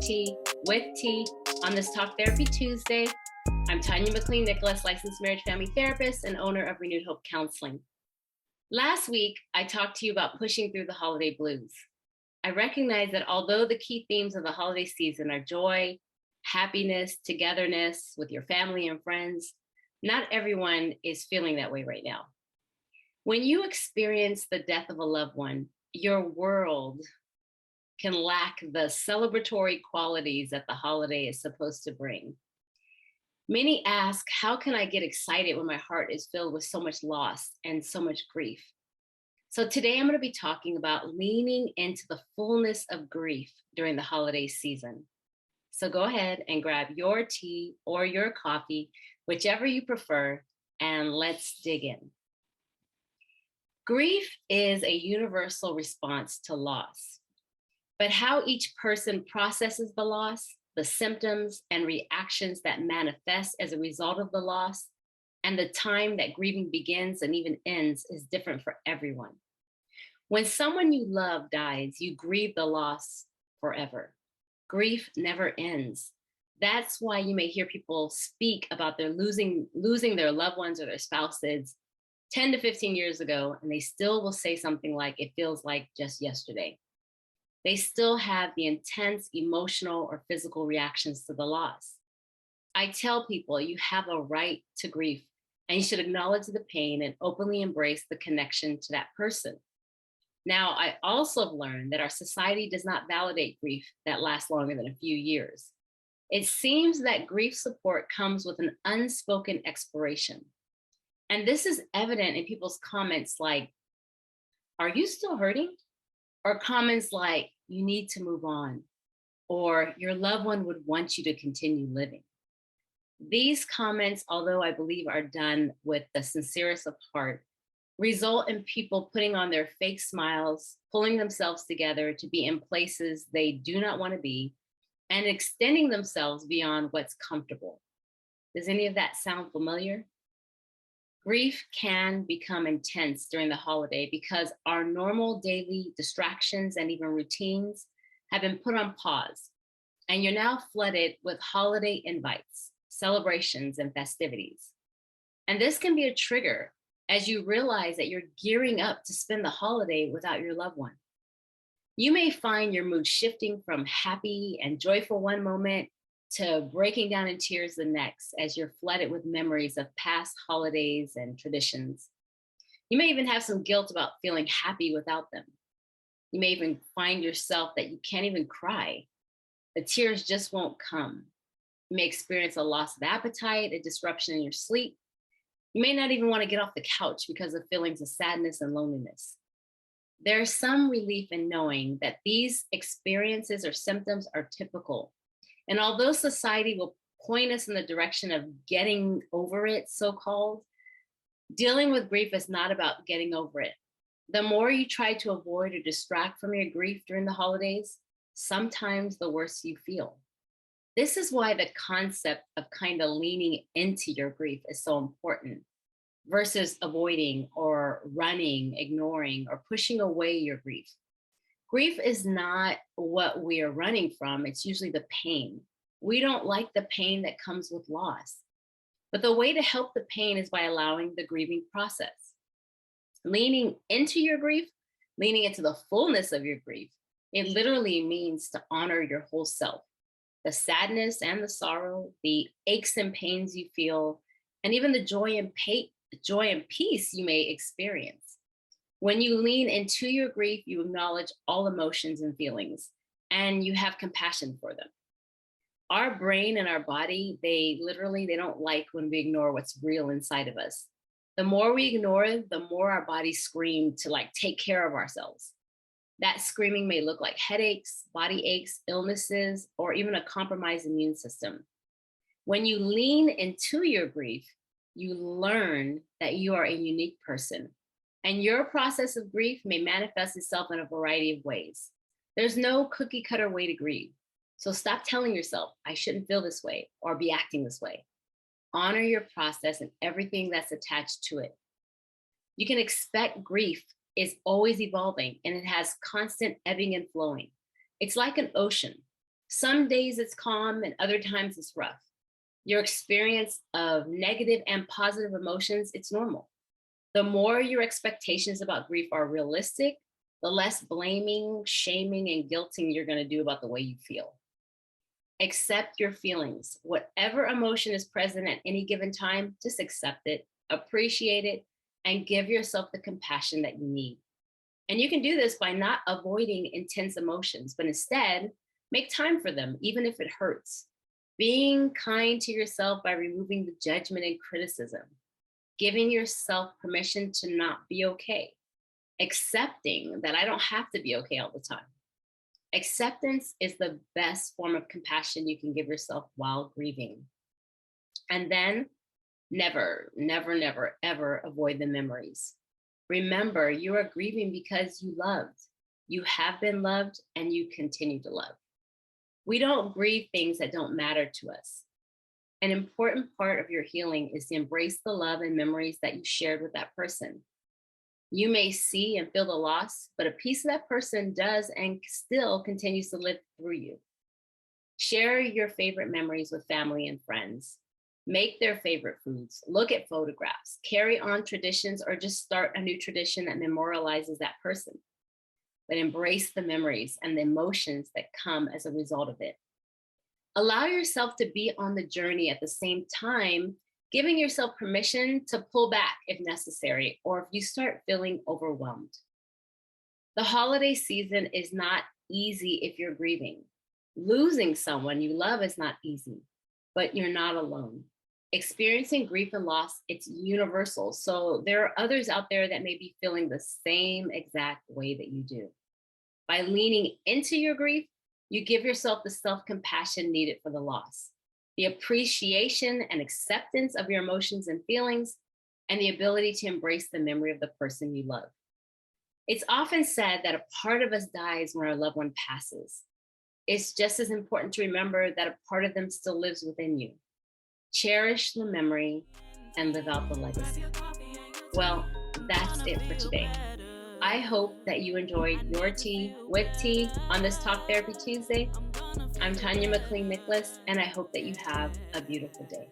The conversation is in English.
Tea with Tea on this Talk Therapy Tuesday. I'm Tanya McLean-Nicholas, licensed marriage family therapist and owner of Renewed Hope Counseling. Last week, I talked to you about pushing through the holiday blues. I recognize that although the key themes of the holiday season are joy, happiness, togetherness with your family and friends, not everyone is feeling that way right now. When you experience the death of a loved one, your world can lack the celebratory qualities that the holiday is supposed to bring. Many ask, how can I get excited when my heart is filled with so much loss and so much grief? So today I'm going to be talking about leaning into the fullness of grief during the holiday season. So go ahead and grab your tea or your coffee, whichever you prefer, and let's dig in. Grief is a universal response to loss. But how each person processes the loss, the symptoms and reactions that manifest as a result of the loss, and the time that grieving begins and even ends is different for everyone. When someone you love dies, you grieve the loss forever. Grief never ends. That's why you may hear people speak about their losing their loved ones or their spouses 10 to 15 years ago, and they still will say something like, it feels like just yesterday. They still have the intense emotional or physical reactions to the loss. I tell people you have a right to grief and you should acknowledge the pain and openly embrace the connection to that person. Now, I also have learned that our society does not validate grief that lasts longer than a few years. It seems that grief support comes with an unspoken expiration. And this is evident in people's comments like, are you still hurting? Or comments like, you need to move on, or your loved one would want you to continue living. These comments, although I believe are done with the sincerest of heart, result in people putting on their fake smiles, pulling themselves together to be in places they do not want to be, and extending themselves beyond what's comfortable. Does any of that sound familiar? Grief can become intense during the holiday because our normal daily distractions and even routines have been put on pause, and you're now flooded with holiday invites, celebrations, and festivities. And this can be a trigger as you realize that you're gearing up to spend the holiday without your loved one. You may find your mood shifting from happy and joyful one moment to breaking down in tears the next as you're flooded with memories of past holidays and traditions. You may even have some guilt about feeling happy without them. You may even find yourself that you can't even cry. The tears just won't come. You may experience a loss of appetite, a disruption in your sleep. You may not even want to get off the couch because of feelings of sadness and loneliness. There's some relief in knowing that these experiences or symptoms are typical. And although society will point us in the direction of getting over it, so-called, dealing with grief is not about getting over it. The more you try to avoid or distract from your grief during the holidays, sometimes the worse you feel. This is why the concept of kind of leaning into your grief is so important versus avoiding or running, ignoring, or pushing away your grief. Grief is not what we are running from. It's usually the pain. We don't like the pain that comes with loss. But the way to help the pain is by allowing the grieving process. Leaning into your grief, leaning into the fullness of your grief, it literally means to honor your whole self. The sadness and the sorrow, the aches and pains you feel, and even the joy and peace you may experience. When you lean into your grief, you acknowledge all emotions and feelings, and you have compassion for them. Our brain and our body, they don't like when we ignore what's real inside of us. The more we ignore it, the more our bodies scream to take care of ourselves. That screaming may look like headaches, body aches, illnesses, or even a compromised immune system. When you lean into your grief, you learn that you are a unique person. And your process of grief may manifest itself in a variety of ways. There's no cookie cutter way to grieve. So stop telling yourself, I shouldn't feel this way or be acting this way. Honor your process and everything that's attached to it. You can expect grief is always evolving and it has constant ebbing and flowing. It's like an ocean. Some days it's calm and other times it's rough. Your experience of negative and positive emotions, it's normal. The more your expectations about grief are realistic, the less blaming, shaming, and guilting you're going to do about the way you feel. Accept your feelings. Whatever emotion is present at any given time, just accept it, appreciate it, and give yourself the compassion that you need. And you can do this by not avoiding intense emotions, but instead make time for them, even if it hurts. Being kind to yourself by removing the judgment and criticism, giving yourself permission to not be okay, accepting that I don't have to be okay all the time. Acceptance is the best form of compassion you can give yourself while grieving. And then never, never, never, ever avoid the memories. Remember, you are grieving because you loved. You have been loved and you continue to love. We don't grieve things that don't matter to us. An important part of your healing is to embrace the love and memories that you shared with that person. You may see and feel the loss, but a piece of that person does and still continues to live through you. Share your favorite memories with family and friends. Make their favorite foods. Look at photographs. Carry on traditions or just start a new tradition that memorializes that person. But embrace the memories and the emotions that come as a result of it. Allow yourself to be on the journey at the same time, giving yourself permission to pull back if necessary, or if you start feeling overwhelmed. The holiday season is not easy if you're grieving. Losing someone you love is not easy, but you're not alone. Experiencing grief and loss, it's universal. So there are others out there that may be feeling the same exact way that you do. By leaning into your grief, you give yourself the self-compassion needed for the loss, the appreciation and acceptance of your emotions and feelings, and the ability to embrace the memory of the person you love. It's often said that a part of us dies when our loved one passes. It's just as important to remember that a part of them still lives within you. Cherish the memory and live out the legacy. Well, that's it for today. I hope that you enjoyed your tea with tea on this Talk Therapy Tuesday. I'm Tanya McLean Nicholas, and I hope that you have a beautiful day.